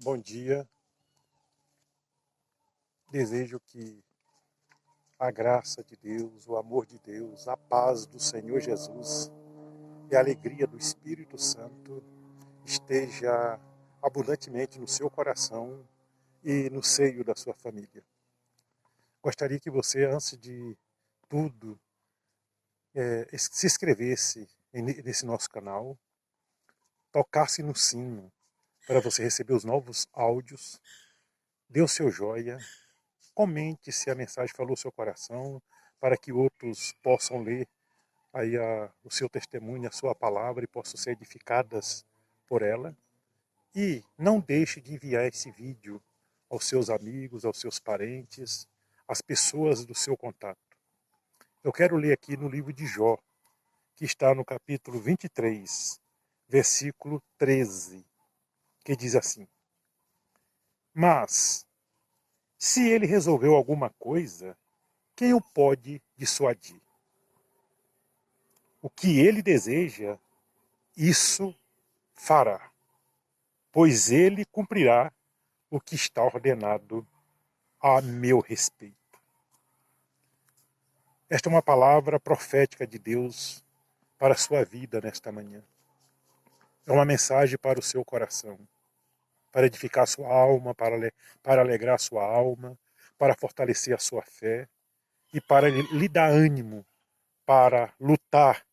Bom dia. Desejo que a graça de Deus, o amor de Deus, a paz do Senhor Jesus e a alegria do Espírito Santo esteja abundantemente no seu coração e no seio da sua família. Gostaria que você, antes de tudo, se inscrevesse nesse nosso canal, tocasse no sino para você receber os novos áudios, dê o seu joia, comente se a mensagem falou ao seu coração, para que outros possam ler aí o seu testemunho, a sua palavra e possam ser edificadas por ela. E não deixe de enviar esse vídeo aos seus amigos, aos seus parentes, às pessoas do seu contato. Eu quero ler aqui no livro de Jó, que está no capítulo 23, versículo 13, que diz assim: Mas, se ele resolveu alguma coisa, quem o pode dissuadir? O que ele deseja, isso fará, pois ele cumprirá o que está ordenado a meu respeito. Esta é uma palavra profética de Deus para a sua vida nesta manhã. É uma mensagem para o seu coração, para edificar a sua alma, para alegrar a sua alma, para fortalecer a sua fé e para lhe dar ânimo para lutar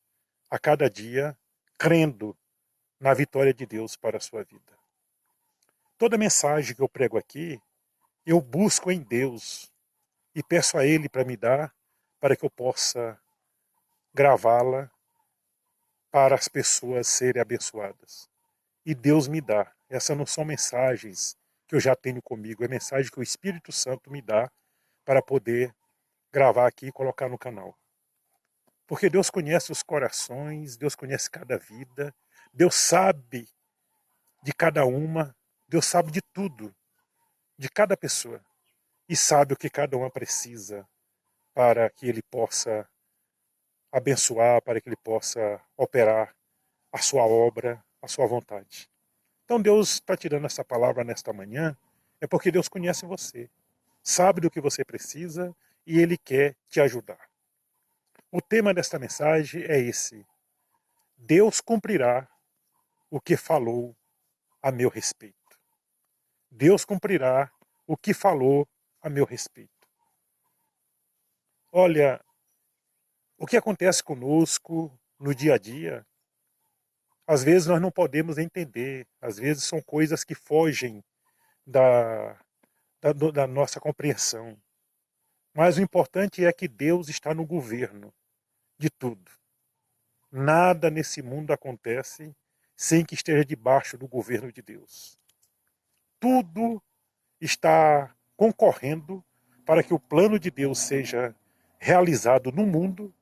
a cada dia, crendo na vitória de Deus para a sua vida. Toda mensagem que eu prego aqui, eu busco em Deus e peço a Ele para me dar, para que eu possa gravá-la para as pessoas serem abençoadas. E Deus me dá. Essas não são mensagens que eu já tenho comigo, é mensagem que o Espírito Santo me dá para poder gravar aqui e colocar no canal. Porque Deus conhece os corações, Deus conhece cada vida, Deus sabe de cada uma, Deus sabe de tudo, de cada pessoa. E sabe o que cada uma precisa para que Ele possa abençoar, para que Ele possa operar a sua obra, a sua vontade. Então Deus está tirando essa palavra nesta manhã, é porque Deus conhece você, sabe do que você precisa e Ele quer te ajudar. O tema desta mensagem é esse: Deus cumprirá o que falou a meu respeito. Deus cumprirá o que falou a meu respeito. Olha, o que acontece conosco no dia a dia, às vezes nós não podemos entender, às vezes são coisas que fogem da, da nossa compreensão. Mas o importante é que Deus está no governo de tudo. Nada nesse mundo acontece sem que esteja debaixo do governo de Deus. Tudo está concorrendo para que o plano de Deus seja realizado no mundo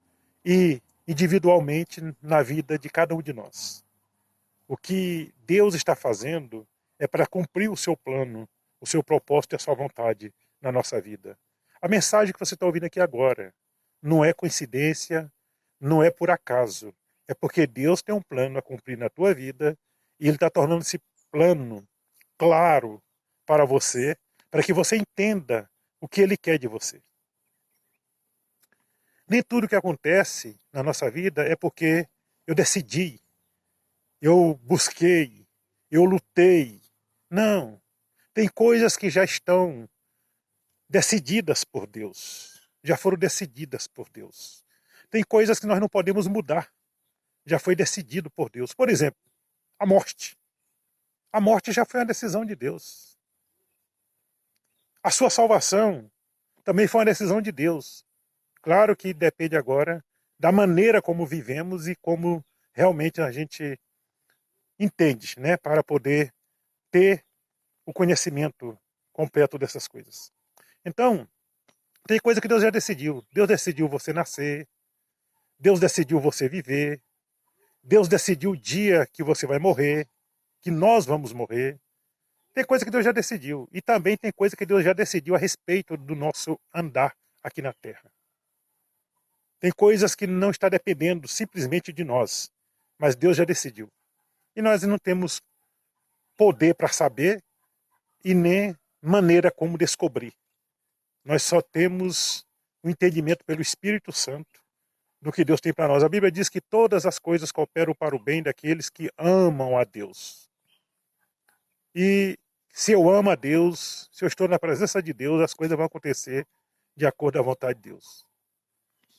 e individualmente na vida de cada um de nós. O que Deus está fazendo é para cumprir o seu plano, o seu propósito e a sua vontade na nossa vida. A mensagem que você está ouvindo aqui agora não é coincidência, não é por acaso. É porque Deus tem um plano a cumprir na tua vida e Ele está tornando esse plano claro para você, para que você entenda o que Ele quer de você. Nem tudo que acontece na nossa vida é porque eu decidi, eu busquei, eu lutei. Não. Tem coisas que já estão decididas por Deus. Já foram decididas por Deus. Tem coisas que nós não podemos mudar. Já foi decidido por Deus. Por exemplo, a morte. A morte já foi uma decisão de Deus. A sua salvação também foi uma decisão de Deus. Claro que depende agora da maneira como vivemos e como realmente a gente entende, né, para poder ter o conhecimento completo dessas coisas. Então, tem coisa que Deus já decidiu. Deus decidiu você nascer, Deus decidiu você viver, Deus decidiu o dia que você vai morrer, que nós vamos morrer. Tem coisa que Deus já decidiu. E também tem coisa que Deus já decidiu a respeito do nosso andar aqui na Terra. Tem coisas que não está dependendo simplesmente de nós, mas Deus já decidiu. E nós não temos poder para saber, e nem maneira como descobrir. Nós só temos o entendimento pelo Espírito Santo do que Deus tem para nós. A Bíblia diz que todas as coisas cooperam para o bem daqueles que amam a Deus. E se eu amo a Deus, se eu estou na presença de Deus, as coisas vão acontecer de acordo com a vontade de Deus.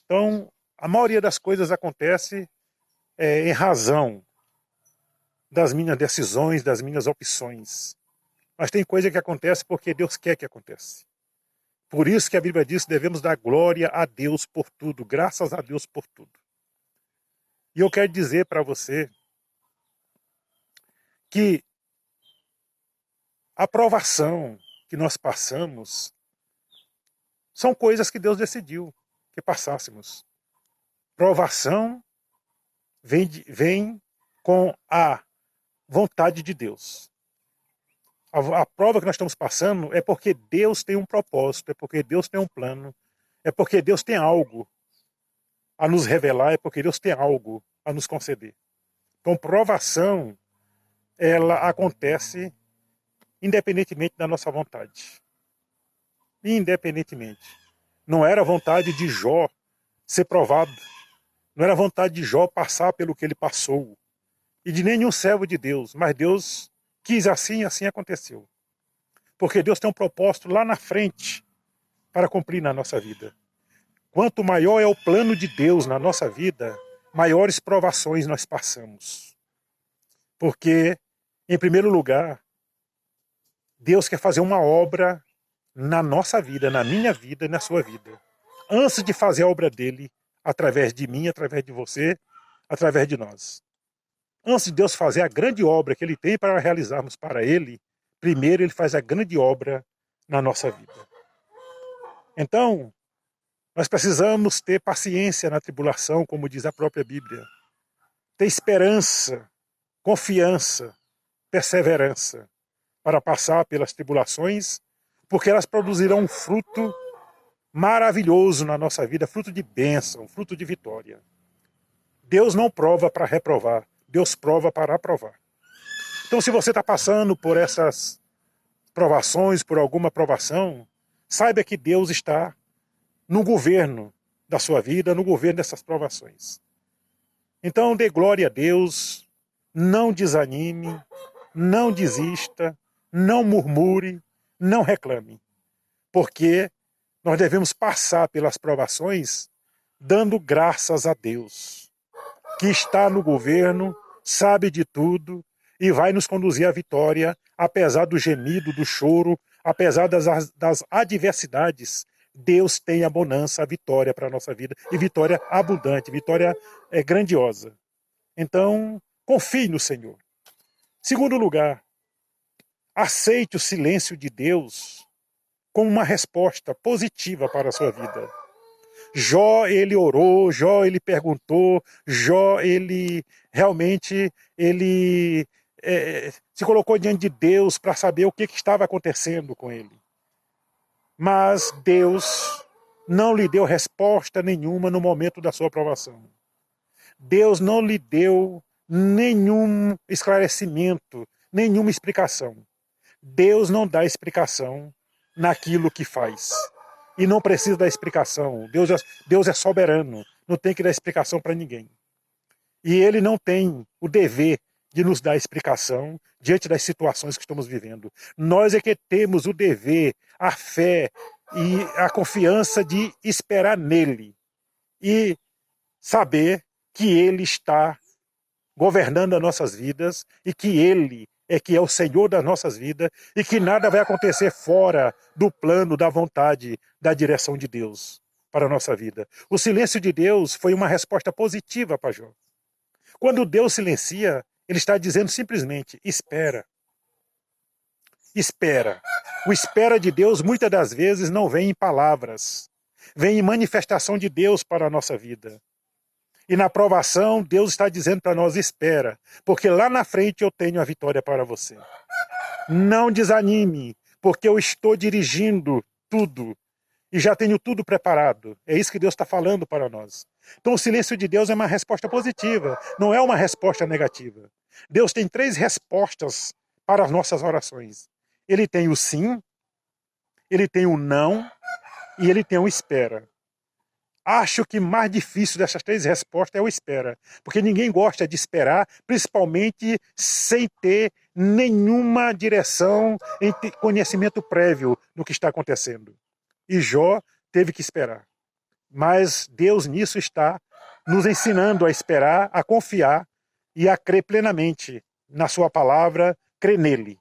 Então, a maioria das coisas acontece em razão das minhas decisões, das minhas opções. Mas tem coisa que acontece porque Deus quer que aconteça. Por isso que a Bíblia diz que devemos dar glória a Deus por tudo, graças a Deus por tudo. E eu quero dizer para você que a provação que nós passamos são coisas que Deus decidiu que passássemos. Provação vem com a vontade de Deus. A prova que nós estamos passando é porque Deus tem um propósito, é porque Deus tem um plano, é porque Deus tem algo a nos revelar, é porque Deus tem algo a nos conceder. Então, provação, ela acontece independentemente da nossa vontade. Independentemente. Não era a vontade de Jó ser provado. Não era a vontade de Jó passar pelo que ele passou. E de nenhum servo de Deus. Mas Deus quis assim e assim aconteceu. Porque Deus tem um propósito lá na frente para cumprir na nossa vida. Quanto maior é o plano de Deus na nossa vida, maiores provações nós passamos. Porque, em primeiro lugar, Deus quer fazer uma obra na nossa vida, na minha vida e na sua vida. Antes de fazer a obra dele, através de mim, através de você, através de nós. Antes de Deus fazer a grande obra que ele tem para realizarmos para ele, primeiro ele faz a grande obra na nossa vida. Então, nós precisamos ter paciência na tribulação, como diz a própria Bíblia. Ter esperança, confiança, perseverança para passar pelas tribulações, porque elas produzirão um fruto maravilhoso na nossa vida, fruto de bênção, fruto de vitória. Deus não prova para reprovar, Deus prova para aprovar. Então, se você está passando por essas provações, por alguma provação, saiba que Deus está no governo da sua vida, no governo dessas provações. Então, dê glória a Deus, não desanime, não desista, não murmure, não reclame, porque nós devemos passar pelas provações dando graças a Deus, que está no governo, sabe de tudo e vai nos conduzir à vitória, apesar do gemido, do choro, apesar das adversidades. Deus tem a bonança, a vitória para a nossa vida, e vitória abundante, vitória grandiosa. Então, confie no Senhor. Segundo lugar, aceite o silêncio de Deus como uma resposta positiva para a sua vida. Jó, ele orou, Jó, ele perguntou, Jó, ele realmente, ele se colocou diante de Deus para saber o que estava acontecendo com ele. Mas Deus não lhe deu resposta nenhuma no momento da sua provação. Deus não lhe deu nenhum esclarecimento, nenhuma explicação. Deus não dá explicação naquilo que faz. E não precisa dar explicação. Deus é soberano, não tem que dar explicação para ninguém. E ele não tem o dever de nos dar explicação diante das situações que estamos vivendo. Nós é que temos o dever, a fé e a confiança de esperar nele e saber que ele está governando as nossas vidas e que ele que é o Senhor das nossas vidas e que nada vai acontecer fora do plano, da vontade, da direção de Deus para a nossa vida. O silêncio de Deus foi uma resposta positiva para Jó. Quando Deus silencia, ele está dizendo simplesmente, espera. Espera. O espera de Deus muitas das vezes não vem em palavras, vem em manifestação de Deus para a nossa vida. E na provação, Deus está dizendo para nós, espera, porque lá na frente eu tenho a vitória para você. Não desanime, porque eu estou dirigindo tudo e já tenho tudo preparado. É isso que Deus está falando para nós. Então o silêncio de Deus é uma resposta positiva, não é uma resposta negativa. Deus tem 3 respostas para as nossas orações. Ele tem o sim, ele tem o não e ele tem o espera. Acho que mais difícil dessas três respostas é o espera, porque ninguém gosta de esperar, principalmente sem ter nenhuma direção, conhecimento prévio do que está acontecendo. E Jó teve que esperar. Mas Deus nisso está nos ensinando a esperar, a confiar e a crer plenamente na sua palavra, crer nele.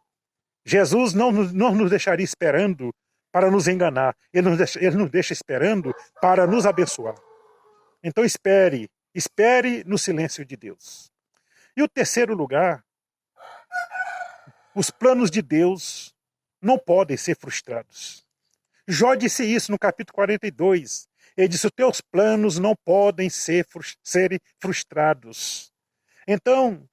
Jesus não nos deixaria esperando para nos enganar. Ele nos deixa esperando para nos abençoar. Então espere no silêncio de Deus. E o terceiro lugar, os planos de Deus não podem ser frustrados. Jó disse isso no capítulo 42. Ele disse, os teus planos não podem serem frustrados. Então,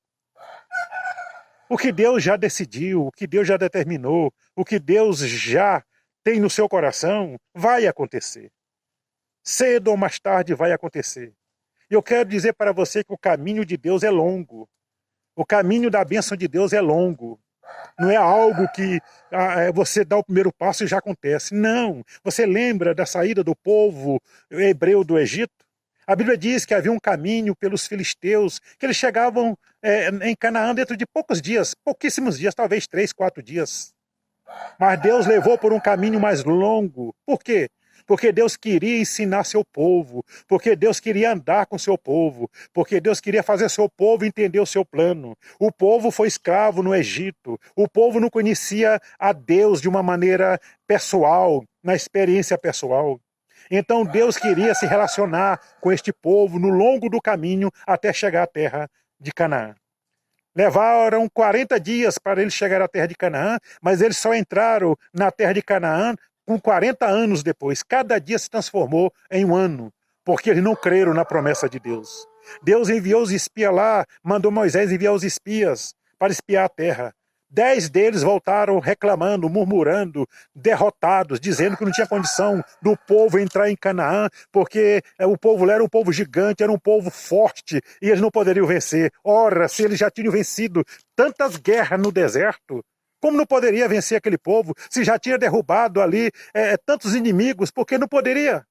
o que Deus já decidiu, o que Deus já determinou, o que Deus já tem no seu coração, vai acontecer. Cedo ou mais tarde vai acontecer. E eu quero dizer para você que o caminho de Deus é longo. O caminho da bênção de Deus é longo. Não é algo que você dá o primeiro passo e já acontece. Não. Você lembra da saída do povo hebreu do Egito? A Bíblia diz que havia um caminho pelos filisteus, que eles chegavam em Canaã dentro de poucos dias, pouquíssimos dias, talvez 3, 4 dias. Mas Deus levou por um caminho mais longo. Por quê? Porque Deus queria ensinar seu povo, porque Deus queria andar com seu povo, porque Deus queria fazer seu povo entender o seu plano. O povo foi escravo no Egito, o povo não conhecia a Deus de uma maneira pessoal, na experiência pessoal. Então Deus queria se relacionar com este povo no longo do caminho até chegar à terra de Canaã. Levaram 40 dias para eles chegarem à terra de Canaã, mas eles só entraram na terra de Canaã com 40 anos depois. Cada dia se transformou em um ano, porque eles não creram na promessa de Deus. Deus enviou os espias lá, mandou Moisés enviar os espias para espiar a terra. 10 deles voltaram reclamando, murmurando, derrotados, dizendo que não tinha condição do povo entrar em Canaã, porque o povo lá era um povo gigante, era um povo forte, e eles não poderiam vencer. Ora, se eles já tinham vencido tantas guerras no deserto, como não poderia vencer aquele povo? Se já tinha derrubado ali tantos inimigos, por que não poderia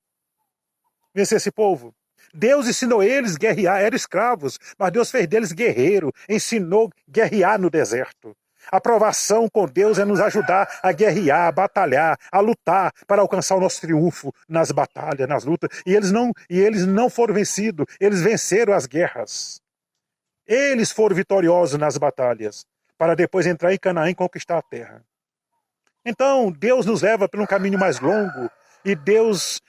vencer esse povo? Deus ensinou eles a guerrear, eram escravos, mas Deus fez deles guerreiro, ensinou a guerrear no deserto. A provação com Deus é nos ajudar a guerrear, a batalhar, a lutar para alcançar o nosso triunfo nas batalhas, nas lutas. E eles não foram vencidos, eles venceram as guerras. Eles foram vitoriosos nas batalhas, para depois entrar em Canaã e conquistar a terra. Então, Deus nos leva por um caminho mais longo, e Deus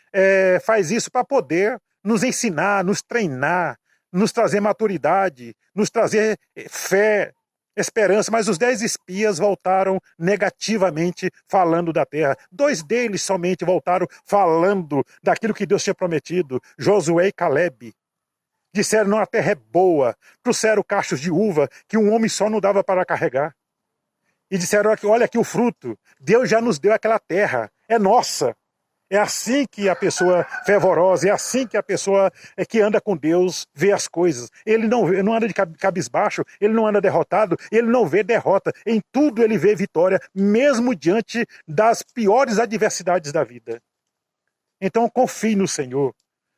faz isso para poder nos ensinar, nos treinar, nos trazer maturidade, nos trazer fé, esperança. Mas os 10 espias voltaram negativamente falando da terra. 2 deles somente voltaram falando daquilo que Deus tinha prometido, Josué e Caleb. Disseram, não, a terra é boa. Trouxeram cachos de uva que um homem só não dava para carregar. E disseram, olha aqui o fruto. Deus já nos deu aquela terra. É nossa. É assim que a pessoa fervorosa, é assim que a pessoa que anda com Deus vê as coisas. Ele não anda de cabisbaixo, ele não anda derrotado, ele não vê derrota. Em tudo ele vê vitória, mesmo diante das piores adversidades da vida. Então confie no Senhor.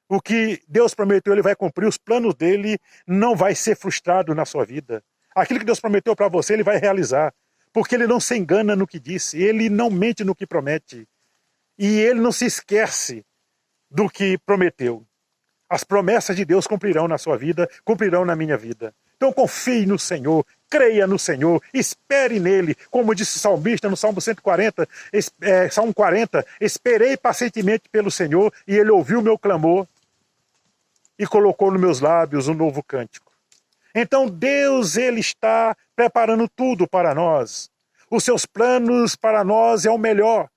O que Deus prometeu, ele vai cumprir. Os planos dele não vai ser frustrado na sua vida. Aquilo que Deus prometeu para você, ele vai realizar. Porque ele não se engana no que disse, ele não mente no que promete. E ele não se esquece do que prometeu. As promessas de Deus cumprirão na sua vida, cumprirão na minha vida. Então confie no Senhor, creia no Senhor, espere nele. Como disse o salmista no Salmo 140, Salmo 40, esperei pacientemente pelo Senhor e ele ouviu o meu clamor e colocou nos meus lábios um novo cântico. Então Deus, ele está preparando tudo para nós. Os seus planos para nós é o melhor.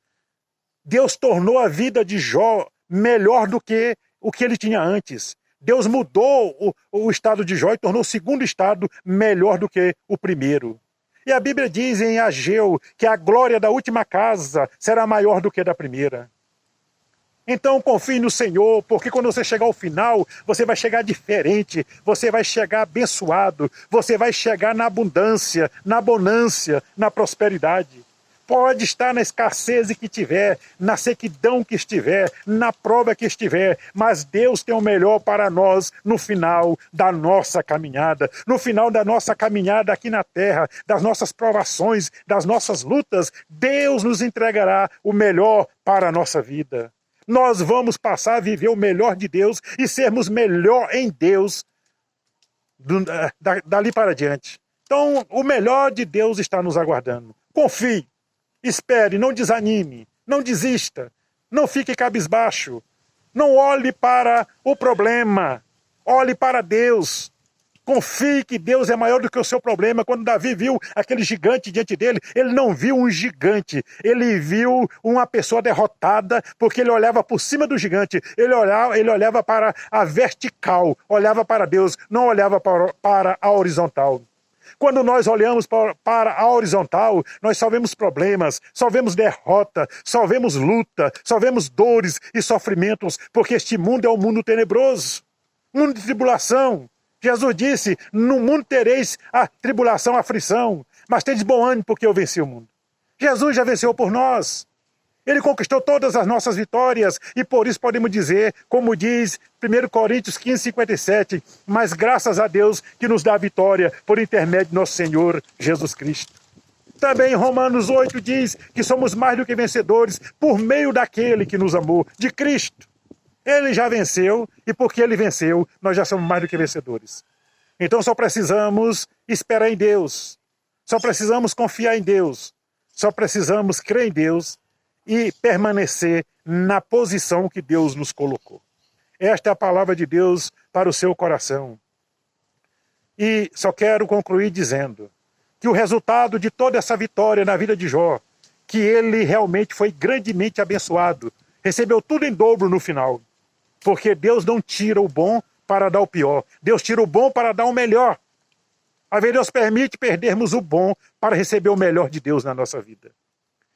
Deus tornou a vida de Jó melhor do que o que ele tinha antes. Deus mudou o estado de Jó e tornou o segundo estado melhor do que o primeiro. E a Bíblia diz em Ageu que a glória da última casa será maior do que a da primeira. Então confie no Senhor, porque quando você chegar ao final, você vai chegar diferente, você vai chegar abençoado, você vai chegar na abundância, na bonância, na prosperidade. Pode estar na escassez que tiver, na sequidão que estiver, na prova que estiver, mas Deus tem o melhor para nós no final da nossa caminhada. No final da nossa caminhada aqui na terra, das nossas provações, das nossas lutas, Deus nos entregará o melhor para a nossa vida. Nós vamos passar a viver o melhor de Deus e sermos melhor em Deus dali para diante. Então, o melhor de Deus está nos aguardando. Confie. Espere, não desanime, não desista, não fique cabisbaixo, não olhe para o problema, olhe para Deus. Confie que Deus é maior do que o seu problema. Quando Davi viu aquele gigante diante dele, ele não viu um gigante, ele viu uma pessoa derrotada, porque ele olhava por cima do gigante, ele olhava para a vertical, olhava para Deus, não olhava para a horizontal. Quando nós olhamos para a horizontal, nós só vemos problemas, só vemos derrota, só vemos luta, só vemos dores e sofrimentos, porque este mundo é um mundo tenebroso, mundo de tribulação. Jesus disse, no mundo tereis a tribulação, a aflição, mas tendes bom ânimo porque eu venci o mundo. Jesus já venceu por nós. Ele conquistou todas as nossas vitórias e por isso podemos dizer, como diz 1 Coríntios 15:57, mas graças a Deus que nos dá a vitória por intermédio de nosso Senhor Jesus Cristo. Também Romanos 8 diz que somos mais do que vencedores por meio daquele que nos amou, de Cristo. Ele já venceu e porque ele venceu, nós já somos mais do que vencedores. Então só precisamos esperar em Deus, só precisamos confiar em Deus, só precisamos crer em Deus e permanecer na posição que Deus nos colocou. Esta é a palavra de Deus para o seu coração. E só quero concluir dizendo que o resultado de toda essa vitória na vida de Jó, que ele realmente foi grandemente abençoado, recebeu tudo em dobro no final. Porque Deus não tira o bom para dar o pior. Deus tira o bom para dar o melhor. Às vezes Deus permite perdermos o bom para receber o melhor de Deus na nossa vida.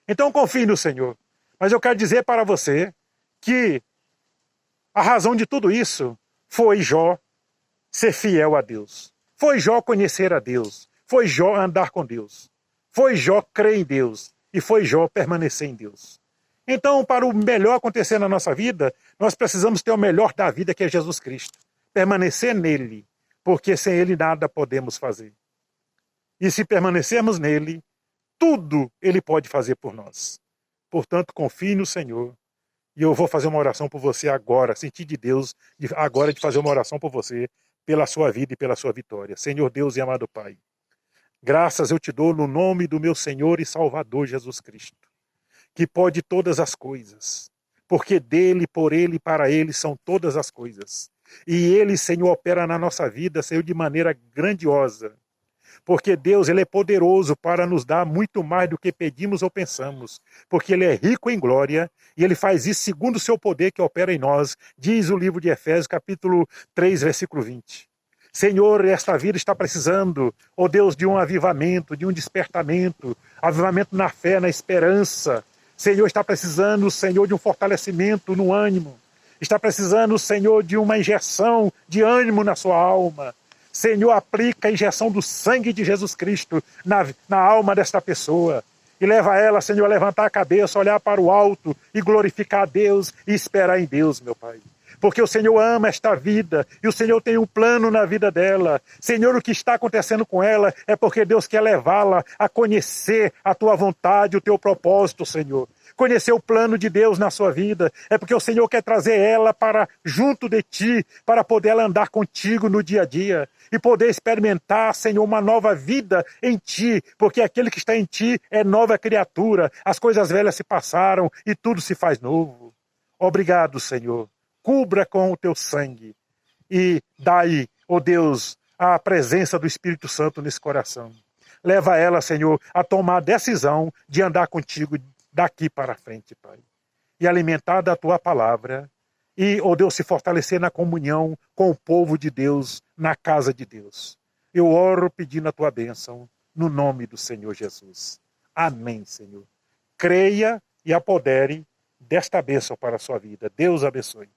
Então confie no Senhor. Mas eu quero dizer para você que a razão de tudo isso foi Jó ser fiel a Deus. Foi Jó conhecer a Deus. Foi Jó andar com Deus. Foi Jó crer em Deus. E foi Jó permanecer em Deus. Então, para o melhor acontecer na nossa vida, nós precisamos ter o melhor da vida, que é Jesus Cristo. Permanecer nele, porque sem ele nada podemos fazer. E se permanecermos nele, tudo ele pode fazer por nós. Portanto, confie no Senhor. E eu vou fazer uma oração por você agora, sentir de Deus, agora de fazer uma oração por você, pela sua vida e pela sua vitória. Senhor Deus e amado Pai, graças eu te dou no nome do meu Senhor e Salvador Jesus Cristo, que pode todas as coisas, porque dele, por ele e para ele são todas as coisas. E ele, Senhor, opera na nossa vida, Senhor, de maneira grandiosa. Porque Deus, ele é poderoso para nos dar muito mais do que pedimos ou pensamos. Porque ele é rico em glória e ele faz isso segundo o seu poder que opera em nós. Diz o livro de Efésios, capítulo 3, versículo 20. Senhor, esta vida está precisando, ó Deus, de um avivamento, de um despertamento, avivamento na fé, na esperança. Senhor, está precisando, Senhor, de um fortalecimento no ânimo. Está precisando, Senhor, de uma injeção de ânimo na sua alma. Senhor, aplica a injeção do sangue de Jesus Cristo na alma desta pessoa. E leva ela, Senhor, a levantar a cabeça, olhar para o alto e glorificar a Deus e esperar em Deus, meu Pai. Porque o Senhor ama esta vida e o Senhor tem um plano na vida dela. Senhor, o que está acontecendo com ela é porque Deus quer levá-la a conhecer a tua vontade, o teu propósito, Senhor. Conhecer o plano de Deus na sua vida. É porque o Senhor quer trazer ela para junto de ti, para poder ela andar contigo no dia a dia e poder experimentar, Senhor, uma nova vida em ti, porque aquele que está em ti é nova criatura. As coisas velhas se passaram e tudo se faz novo. Obrigado, Senhor. Cubra com o teu sangue e dai, ó Deus, a presença do Espírito Santo nesse coração. Leva ela, Senhor, a tomar a decisão de andar contigo daqui para frente, Pai. E alimentar da tua palavra e, ó Deus, se fortalecer na comunhão com o povo de Deus, na casa de Deus. Eu oro pedindo a tua bênção no nome do Senhor Jesus. Amém, Senhor. Creia e apodere desta bênção para a sua vida. Deus abençoe.